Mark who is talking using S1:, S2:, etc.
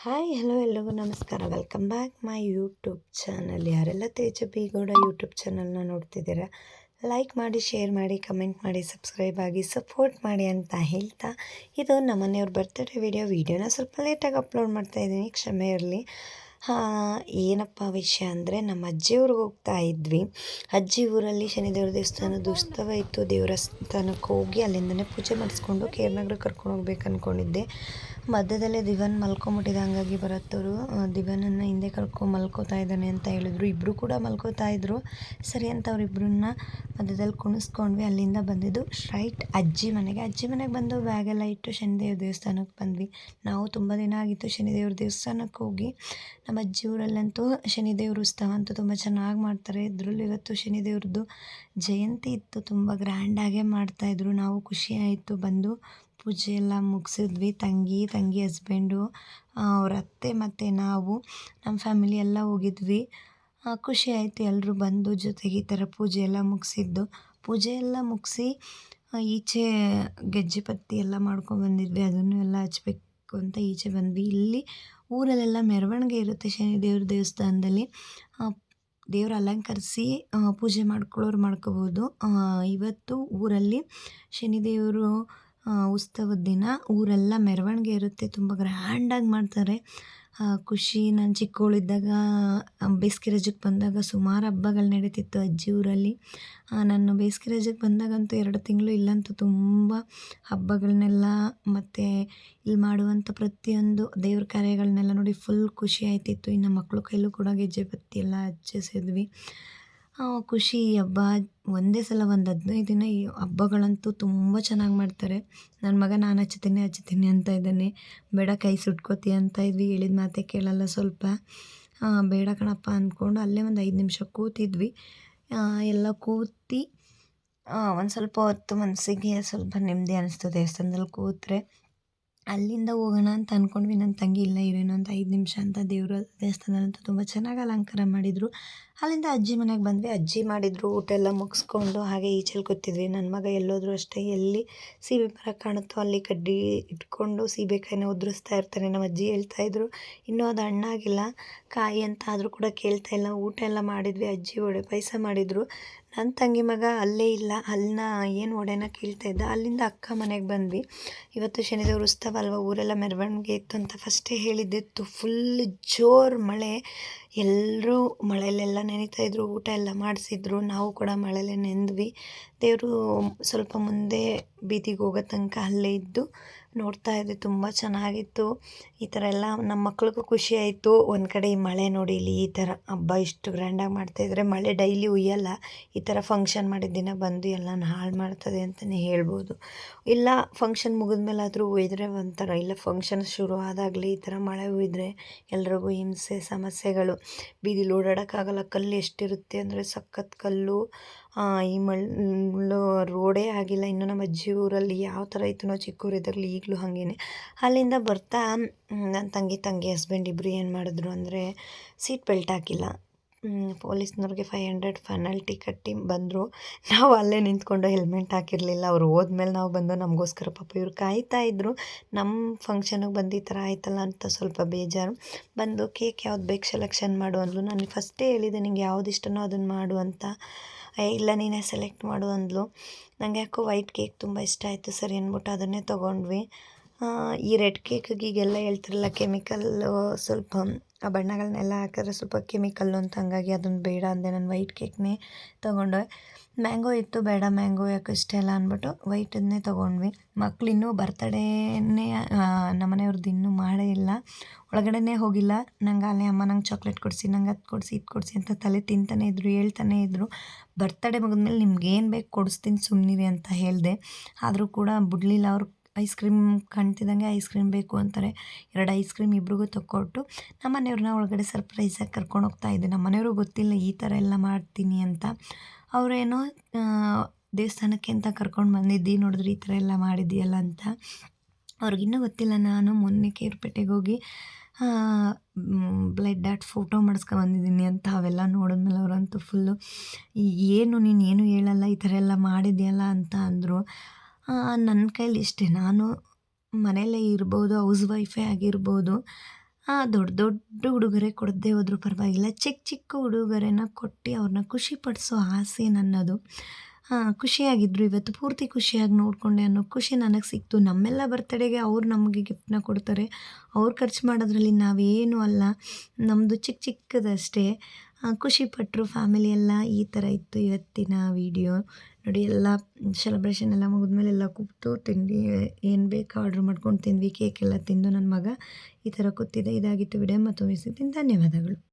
S1: Hi hello ಎಲ್ರಿಗೂ ನಮಸ್ಕಾರ. Welcome back my YouTube channel. ಯಾರೆಲ್ಲ ತೇಜ ಬಿ ಗೌಡ ಯೂಟ್ಯೂಬ್ ಚಾನಲ್ನ ನೋಡ್ತಿದ್ದೀರಾ, ಲೈಕ್ ಮಾಡಿ, ಶೇರ್ ಮಾಡಿ, ಕಮೆಂಟ್ ಮಾಡಿ, ಸಬ್ಸ್ಕ್ರೈಬ್ ಆಗಿ ಸಪೋರ್ಟ್ ಮಾಡಿ ಅಂತ ಹೇಳ್ತಾ, ಇದು ನಮ್ಮನೆಯವ್ರ ಬರ್ತ್ಡೇ ವಿಡಿಯೋನ ಸ್ವಲ್ಪ ಲೇಟಾಗಿ ಅಪ್ಲೋಡ್ ಮಾಡ್ತಾಯಿದ್ದೀನಿ, ಕ್ಷಮೆ ಇರಲಿ. ಏನಪ್ಪ ವಿಷಯ ಅಂದರೆ, ನಮ್ಮ ಅಜ್ಜಿಯವ್ರಿಗೆ ಹೋಗ್ತಾ ಇದ್ವಿ. ಅಜ್ಜಿ ಊರಲ್ಲಿ ಶನಿದೇವ್ರ ದೇವಸ್ಥಾನದ ಉತ್ಸವ ಇತ್ತು. ದೇವಸ್ಥಾನಕ್ಕೆ ಹೋಗಿ ಅಲ್ಲಿಂದನೇ ಪೂಜೆ ಮಾಡಿಸ್ಕೊಂಡು ಕೇರ್ನಗರ ಕರ್ಕೊಂಡು ಹೋಗ್ಬೇಕು ಅಂದ್ಕೊಂಡಿದ್ದೆ. ಮಧ್ಯದಲ್ಲೇ ದಿವನ್ ಮಲ್ಕೊಂಬಿಟ್ಟಿದೆ, ಹಂಗಾಗಿ ಬರತ್ತವರು ದಿವನನ್ನು ಹಿಂದೆ ಕರ್ಕೊಂಡು ಮಲ್ಕೋತಾ ಇದ್ದಾನೆ ಅಂತ ಹೇಳಿದ್ರು. ಇಬ್ಬರು ಕೂಡ ಮಲ್ಕೋತಾ ಇದ್ರು. ಸರಿ ಅಂತ ಅವರಿಬ್ಬರನ್ನ ಮಧ್ಯದಲ್ಲಿ ಕುಣಿಸ್ಕೊಂಡ್ವಿ. ಅಲ್ಲಿಂದ ಬಂದಿದ್ದು ಸ್ಟ್ರೈಟ್ ಅಜ್ಜಿ ಮನೆಗೆ ಬಂದು ಬ್ಯಾಗೆಲ್ಲ ಇಟ್ಟು ಶನಿದೇವ್ರ ದೇವಸ್ಥಾನಕ್ಕೆ ಬಂದ್ವಿ. ನಾವು ತುಂಬ ದಿನ ಆಗಿತ್ತು ಶನಿದೇವ್ರ ದೇವಸ್ಥಾನಕ್ಕೆ ಹೋಗಿ. ನಮ್ಮ ಅಜ್ಜಿ ಊರಲ್ಲಂತೂ ಶನಿದೇವ್ರ ಉತ್ಸವ ಅಂತೂ ತುಂಬ ಚೆನ್ನಾಗಿ ಮಾಡ್ತಾರೆ. ಇದರಲ್ಲೂ ಇವತ್ತು ಶನಿದೇವ್ರದ್ದು ಜಯಂತಿ ಇತ್ತು, ತುಂಬ ಗ್ರ್ಯಾಂಡಾಗೇ ಮಾಡ್ತಾಯಿದ್ರು. ನಾವು ಖುಷಿ ಆಯಿತು, ಬಂದು ಪೂಜೆ ಎಲ್ಲ ಮುಗಿಸಿದ್ವಿ. ತಂಗಿ ಹಸ್ಬೆಂಡು, ಅವ್ರ ಅತ್ತೆ ಮತ್ತು ನಾವು, ನಮ್ಮ ಫ್ಯಾಮಿಲಿ ಎಲ್ಲ ಹೋಗಿದ್ವಿ. ಖುಷಿ ಆಯಿತು ಎಲ್ಲರೂ ಬಂದು ಜೊತೆಗೆ ಈ ಥರ ಪೂಜೆ ಎಲ್ಲ ಮುಗಿಸಿದ್ದು. ಪೂಜೆ ಎಲ್ಲ ಮುಗಿಸಿ ಈಚೆ ಗೆಜ್ಜೆ ಪತ್ತಿ ಎಲ್ಲ ಮಾಡ್ಕೊಂಡ್ಬಂದಿದ್ವಿ. ಅದನ್ನು ಎಲ್ಲ ಹಚ್ಬೇಕು ಅಂತ ಈಚೆ ಬಂದ್ವಿ. ಇಲ್ಲಿ ಊರಲ್ಲೆಲ್ಲ ಮೆರವಣಿಗೆ ಇರುತ್ತೆ ಶನಿದೇವ್ರ ದೇವಸ್ಥಾನದಲ್ಲಿ. ದೇವ್ರ ಅಲಂಕರಿಸಿ ಪೂಜೆ ಮಾಡ್ಕೊಳ್ಳೋರು ಮಾಡ್ಕೋಬೋದು. ಇವತ್ತು ಊರಲ್ಲಿ ಶನಿದೇವರು ಉತ್ಸವದ ದಿನ ಊರೆಲ್ಲ ಮೆರವಣಿಗೆ ಇರುತ್ತೆ, ತುಂಬ ಗ್ರ್ಯಾಂಡಾಗಿ ಮಾಡ್ತಾರೆ. ಖುಷಿ. ನಾನು ಚಿಕ್ಕವಳಿದ್ದಾಗ ಬೇಸಿಗೆ ರಜಕ್ಕೆ ಬಂದಾಗ ಸುಮಾರು ಹಬ್ಬಗಳು ನಡೀತಿತ್ತು ಅಜ್ಜಿ ಊರಲ್ಲಿ. ನಾನು ಬೇಸಿಗೆ ರಜಕ್ಕೆ ಬಂದಾಗಂತೂ 2 ತಿಂಗಳು ಇಲ್ಲಂತೂ ತುಂಬ ಹಬ್ಬಗಳನ್ನೆಲ್ಲ ಮತ್ತು ಇಲ್ಲಿ ಮಾಡುವಂಥ ಪ್ರತಿಯೊಂದು ದೇವ್ರ ಕಾರ್ಯಗಳನ್ನೆಲ್ಲ ನೋಡಿ ಫುಲ್ ಖುಷಿ ಆಯ್ತಿತ್ತು. ಇನ್ನು ಮಕ್ಕಳು ಕೈಲೂ ಕೂಡ ಗೆಜ್ಜೆ ಬತ್ತಿ ಎಲ್ಲ ಹಚ್ಚಿಸಿದ್ವಿ. ಖುಷಿ. ಹಬ್ಬ ಒಂದೇ ಸಲ ಒಂದು 15 ದಿನ ಈ ಹಬ್ಬಗಳಂತೂ ತುಂಬ ಚೆನ್ನಾಗಿ ಮಾಡ್ತಾರೆ. ನನ್ನ ಮಗ ನಾನು ಹಚ್ತೀನಿ ಅಂತ ಇದ್ದಾನೆ. ಬೇಡ ಕೈ ಸುಟ್ಕೋತಿ ಅಂತ ಇದ್ವಿ. ಹೇಳಿದ ಮಾತೇ ಕೇಳಲ್ಲ ಸ್ವಲ್ಪ. ಬೇಡ ಕಣಪ್ಪ ಅಂದ್ಕೊಂಡು ಅಲ್ಲೇ ಒಂದು 5 ನಿಮಿಷ ಕೂತಿದ್ವಿ. ಎಲ್ಲ ಕೂತು ಒಂದು ಸ್ವಲ್ಪ ಹೊತ್ತು ಮನಸ್ಸಿಗೆ ಸ್ವಲ್ಪ ನೆಮ್ಮದಿ ಅನ್ನಿಸ್ತು ದೇವಸ್ಥಾನದಲ್ಲಿ ಕೂತ್ರೆ. ಅಲ್ಲಿಂದ ಹೋಗೋಣ ಅಂತ ಅಂದ್ಕೊಂಡ್ವಿ. ನನ್ನ ತಂಗಿ ಇಲ್ಲ ಇರೇನೋ ಅಂತ 5 ನಿಮಿಷ ಅಂತ ದೇವರ ದೇವಸ್ಥಾನದಂತೂ ತುಂಬ ಚೆನ್ನಾಗಿ ಅಲಂಕಾರ ಮಾಡಿದರು. ಅಲ್ಲಿಂದ ಅಜ್ಜಿ ಮನೆಗೆ ಬಂದ್ವಿ. ಅಜ್ಜಿ ಮಾಡಿದರು ಊಟ ಎಲ್ಲ ಮುಗಿಸ್ಕೊಂಡು ಹಾಗೆ ಈಚೆಲ್ಲಿ ಕೂತಿದ್ವಿ. ನನ್ನ ಮಗ ಎಲ್ಲೋದ್ರೂ ಅಷ್ಟೇ, ಎಲ್ಲಿ ಸೀಬೆ ಮರ ಕಾಣುತ್ತೋ ಅಲ್ಲಿ ಕಡ್ಡಿ ಇಟ್ಕೊಂಡು ಸೀಬೆಕಾಯಿನ ಉದುರಿಸ್ತಾ ಇರ್ತಾನೆ. ನಮ್ಮ ಅಜ್ಜಿ ಹೇಳ್ತಾಯಿದ್ರು, ಇನ್ನೂ ಅದು ಹಣ್ಣಾಗಿಲ್ಲ ಕಾಯಿ ಅಂತ, ಆದರೂ ಕೂಡ ಕೇಳ್ತಾ ಇಲ್ಲ. ಊಟ ಎಲ್ಲ ಮಾಡಿದ್ವಿ. ಅಜ್ಜಿ ವಡೆ ಪಾಯಸ ಮಾಡಿದರು. ನನ್ನ ತಂಗಿ ಮಗ ಅಲ್ಲೇ ಇಲ್ಲ, ಅಲ್ಲಿನ ಏನು ವಡೆನ ಕೇಳ್ತಾ ಇದ್ದ. ಅಲ್ಲಿಂದ ಅಕ್ಕ ಮನೆಗೆ ಬಂದ್ವಿ. ಇವತ್ತು ಶನಿದೇವ್ರ ಉತ್ಸವ ಅಲ್ವಾ, ಊರೆಲ್ಲ ಮೆರವಣಿಗೆ ಇತ್ತು ಅಂತ ಫಸ್ಟೇ ಹೇಳಿದ್ದಿತ್ತು. ಫುಲ್ ಜೋರು ಮಳೆ, ಎಲ್ಲರೂ ಮಳೆಯಲ್ಲೆಲ್ಲ ನೆನೀತಾಯಿದ್ರು. ಊಟ ಎಲ್ಲ ಮಾಡಿಸಿದ್ರು, ನಾವು ಕೂಡ ಮಳೆಯಲ್ಲೇ ನೆಂದ್ವಿ. ದೇವರು ಸ್ವಲ್ಪ ಮುಂದೆ ಬೀದಿಗೆ ಹೋಗೋ ತನಕ ಅಲ್ಲೇ ಇದ್ದು ನೋಡ್ತಾ ಇದ್ದೆ. ತುಂಬ ಚೆನ್ನಾಗಿತ್ತು. ಈ ಥರ ಎಲ್ಲ ನಮ್ಮ ಮಕ್ಳಿಗೂ ಖುಷಿ ಆಯಿತು. ಒಂದು ಕಡೆ ಈ ಮಳೆ ನೋಡಿ, ಇಲ್ಲಿ ಈ ಥರ ಹಬ್ಬ ಇಷ್ಟು ಗ್ರ್ಯಾಂಡಾಗಿ ಮಾಡ್ತಾಯಿದ್ರೆ ಮಳೆ ಡೈಲಿ ಉಯ್ಯಲ್ಲ. ಈ ಥರ ಫಂಕ್ಷನ್ ಮಾಡಿದ ದಿನ ಬಂದು ಎಲ್ಲನ ಹಾಳು ಮಾಡ್ತದೆ ಅಂತಲೇ ಹೇಳ್ಬೋದು. ಇಲ್ಲ ಫಂಕ್ಷನ್ ಮುಗಿದ್ಮೇಲಾದರೂ ಒಯ್ದರೆ ಒಂಥರ, ಇಲ್ಲ ಫಂಕ್ಷನ್ ಶುರು ಆದಾಗಲೇ ಈ ಥರ ಮಳೆ ಉಯ್ದರೆ ಎಲ್ರಿಗೂ ಹಿಂಸೆ ಸಮಸ್ಯೆಗಳು. ಬೀದಿಲಿ ಓಡಾಡೋಕ್ಕಾಗಲ್ಲ. ಕಲ್ಲು ಎಷ್ಟಿರುತ್ತೆ ಅಂದರೆ ಸಖತ್ ಕಲ್ಲು. ಈ ಮಣ್ಣು ರೋಡೇ ಆಗಿಲ್ಲ. ಇನ್ನು ನಮ್ಮ ಅಜ್ಜಿ ಊರಲ್ಲಿ ಯಾವ ಥರ ಇತ್ತು ನಾವು ಚಿಕ್ಕವರಿದ್ದಾಗಲೂ ಈಗಲೂ ಹಾಗೇ. ಅಲ್ಲಿಂದ ಬರ್ತಾ ನನ್ನ ತಂಗಿ ಹಸ್ಬೆಂಡ್ ಇಬ್ಬರು ಏನು ಮಾಡಿದ್ರು ಅಂದರೆ, ಸೀಟ್ ಬೆಲ್ಟ್ ಹಾಕಿಲ್ಲ. ಪೊಲೀಸ್ನವ್ರಿಗೆ 500 ಪೆನಾಲ್ಟಿ ಕಟ್ಟಿ ಬಂದರು. ನಾವು ಅಲ್ಲೇ ನಿಂತ್ಕೊಂಡು ಹೆಲ್ಮೆಟ್ ಹಾಕಿರಲಿಲ್ಲ. ಅವ್ರು ಹೋದ್ಮೇಲೆ ನಾವು ಬಂದು ನಮಗೋಸ್ಕರ ಪಾಪ ಇವ್ರು ಕಾಯ್ತಾಯಿದ್ರು. ನಮ್ಮ ಫಂಕ್ಷನಿಗೆ ಬಂದು ಈ ಥರ ಆಯ್ತಲ್ಲ ಅಂತ ಸ್ವಲ್ಪ ಬೇಜಾರು. ಬಂದು ಕೇಕ್ ಯಾವ್ದು ಬೇಕು ಸೆಲೆಕ್ಷನ್ ಮಾಡು ಅಂದ್ಲು. ನಾನು ಫಸ್ಟೇ ಹೇಳಿದೆ, ನಿಂಗೆ ಯಾವ್ದು ಇಷ್ಟನೋ ಅದನ್ನು ಮಾಡು ಅಂತ. ಇಲ್ಲ ನೀನೇ ಸೆಲೆಕ್ಟ್ ಮಾಡು ಅಂದ್ಲು. ನನಗೆ ಯಾಕೋ ವೈಟ್ ಕೇಕ್ ತುಂಬ ಇಷ್ಟ ಆಯಿತು. ಸರಿ ಅಂದ್ಬಿಟ್ಟು ಅದನ್ನೇ ತೊಗೊಂಡ್ವಿ. ಈ ರೆಡ್ ಕೇಕಿಗೆ ಈಗೆಲ್ಲ ಹೇಳ್ತಿರಲ್ಲ ಕೆಮಿಕಲ್ಲು, ಸ್ವಲ್ಪ ಆ ಬಣ್ಣಗಳನ್ನೆಲ್ಲ ಹಾಕಿದ್ರೆ ಸ್ವಲ್ಪ ಕೆಮಿಕಲ್ಲು ಅಂತ, ಹಂಗಾಗಿ ಅದನ್ನು ಬೇಡ ಅಂದೆ. ನಾನು ವೈಟ್ ಕೇಕ್ನೇ ತೊಗೊಂಡೆ. ಮ್ಯಾಂಗೋ ಇತ್ತು, ಬೇಡ ಮ್ಯಾಂಗೋ ಯಾಕೆ ಇಷ್ಟ ಇಲ್ಲ ಅಂದ್ಬಿಟ್ಟು ವೈಟನ್ನೇ ತೊಗೊಂಡ್ವಿ. ಮಕ್ಳು ಇನ್ನೂ ಬರ್ತಡೇನೇ ನಮ್ಮನೆಯವ್ರದ್ದು ಇನ್ನೂ ಮಾಡೇ ಇಲ್ಲ, ಒಳಗಡೆನೇ ಹೋಗಿಲ್ಲ. ನಂಗೆ ಅಲ್ಲೇ ಅಮ್ಮ ನಂಗೆ ಚಾಕ್ಲೇಟ್ ಕೊಡಿಸಿ, ನಂಗೆ ಅದು ಕೊಡಿಸಿ ಇದು ಕೊಡಿಸಿ ಅಂತ ತಲೆ ತಿಂತಾನೇ ಇದ್ರು, ಹೇಳ್ತಾನೇ ಇದ್ರು. ಬರ್ತಡೇ ಮುಗಿದ್ಮೇಲೆ ನಿಮ್ಗೇನು ಬೇಕು ಕೊಡಿಸ್ತೀನಿ ಸುಮ್ಮನಿರಿ ಅಂತ ಹೇಳಿದೆ. ಆದರೂ ಕೂಡ ಬಿಡಲಿಲ್ಲ. ಅವ್ರು ಐಸ್ ಕ್ರೀಮ್ ಕಾಣ್ತಿದ್ದಂಗೆ ಐಸ್ ಕ್ರೀಮ್ ಬೇಕು ಅಂತಾರೆ. 2 ಐಸ್ ಕ್ರೀಮ್ ಇಬ್ರಿಗೂ ತೊಗೊಟ್ಟು ನಮ್ಮ ಮನೆಯವ್ರನ್ನ ಒಳಗಡೆ ಸರ್ಪ್ರೈಸಾಗಿ ಕರ್ಕೊಂಡು ಹೋಗ್ತಾಯಿದ್ದೆ. ನಮ್ಮ ಮನೆಯವ್ರಿಗೆ ಗೊತ್ತಿಲ್ಲ ಈ ಥರ ಎಲ್ಲ ಮಾಡ್ತೀನಿ ಅಂತ. ಅವರೇನೋ ದೇವಸ್ಥಾನಕ್ಕೆ ಅಂತ ಕರ್ಕೊಂಡು ಬಂದಿದ್ದು, ನೋಡಿದ್ರೆ ಈ ಥರ ಎಲ್ಲ ಮಾಡಿದ್ದೀಯಲ್ಲ ಅಂತ. ಅವ್ರಿಗಿನ್ನೂ ಗೊತ್ತಿಲ್ಲ ನಾನು ಮೊನ್ನೆ ಕೇರ್ಪೇಟೆಗೆ ಹೋಗಿ ಬ್ಲಡ್ ಆರ್ಟ್ ಫೋಟೋ ಮಾಡಿಸ್ಕೊಂಬಂದಿದ್ದೀನಿ ಅಂತ. ಅವೆಲ್ಲ ನೋಡಿದ್ಮೇಲೆ ಅವರಂತೂ ಫುಲ್ಲು, ಏನು ನೀನು ಏನು ಹೇಳಲ್ಲ, ಈ ಥರ ಎಲ್ಲ ಮಾಡಿದೆಯಲ್ಲ ಅಂತ ಅಂದರು. ನನ್ನ ಕೈಲಿ ಇಷ್ಟೇ, ನಾನು ಮನೆಯಲ್ಲೇ ಇರ್ಬೋದು, ಹೌಸ್ ವೈಫೇ ಆಗಿರ್ಬೋದು. ದೊಡ್ಡ ದೊಡ್ಡ ಉಡುಗೊರೆ ಕೊಡದೇ ಹೋದ್ರೂ ಪರವಾಗಿಲ್ಲ, ಚಿಕ್ಕ ಚಿಕ್ಕ ಉಡುಗೊರೆನ ಕೊಟ್ಟು ಅವ್ರನ್ನ ಖುಷಿಪಡಿಸೋ ಆಸೆ ನನ್ನದು. ಖುಷಿಯಾಗಿದ್ದರು ಇವತ್ತು, ಪೂರ್ತಿ ಖುಷಿಯಾಗಿ ನೋಡಿಕೊಂಡೆ ಅನ್ನೋ ಖುಷಿ ನನಗೆ ಸಿಕ್ತು. ನಮ್ಮೆಲ್ಲ ಬರ್ತಡೇಗೆ ಅವ್ರು ನಮಗೆ ಗಿಫ್ಟನ್ನ ಕೊಡ್ತಾರೆ. ಅವ್ರು ಖರ್ಚು ಮಾಡೋದ್ರಲ್ಲಿ ನಾವೇನೂ ಅಲ್ಲ, ನಮ್ಮದು ಚಿಕ್ಕ ಚಿಕ್ಕದಷ್ಟೇ. ಖುಷಿಪಟ್ಟರು ಫ್ಯಾಮಿಲಿ ಎಲ್ಲ. ಈ ಥರ ಇತ್ತು ಇವತ್ತಿನ ವೀಡಿಯೋ. ನೋಡಿ, ಎಲ್ಲ ಸೆಲೆಬ್ರೇಷನ್ ಎಲ್ಲ ಮುಗಿದ್ಮೇಲೆ ಎಲ್ಲ ಕೂತು ತಿಂಡಿ ಏನು ಬೇಕು ಆರ್ಡ್ರ್ ಮಾಡ್ಕೊಂಡು ತಿಂದ್ವಿ. ಕೇಕೆಲ್ಲ ತಿಂದು ನನ್ನ ಮಗ ಈ ಥರ ಕೂತಿದ್ದೆ. ಇದಾಗಿತ್ತು ವಿಡಿಯೋ. ಮತ್ತೊಮ್ಮೆ ಸಿಗ್ತೀನಿ. ಧನ್ಯವಾದಗಳು.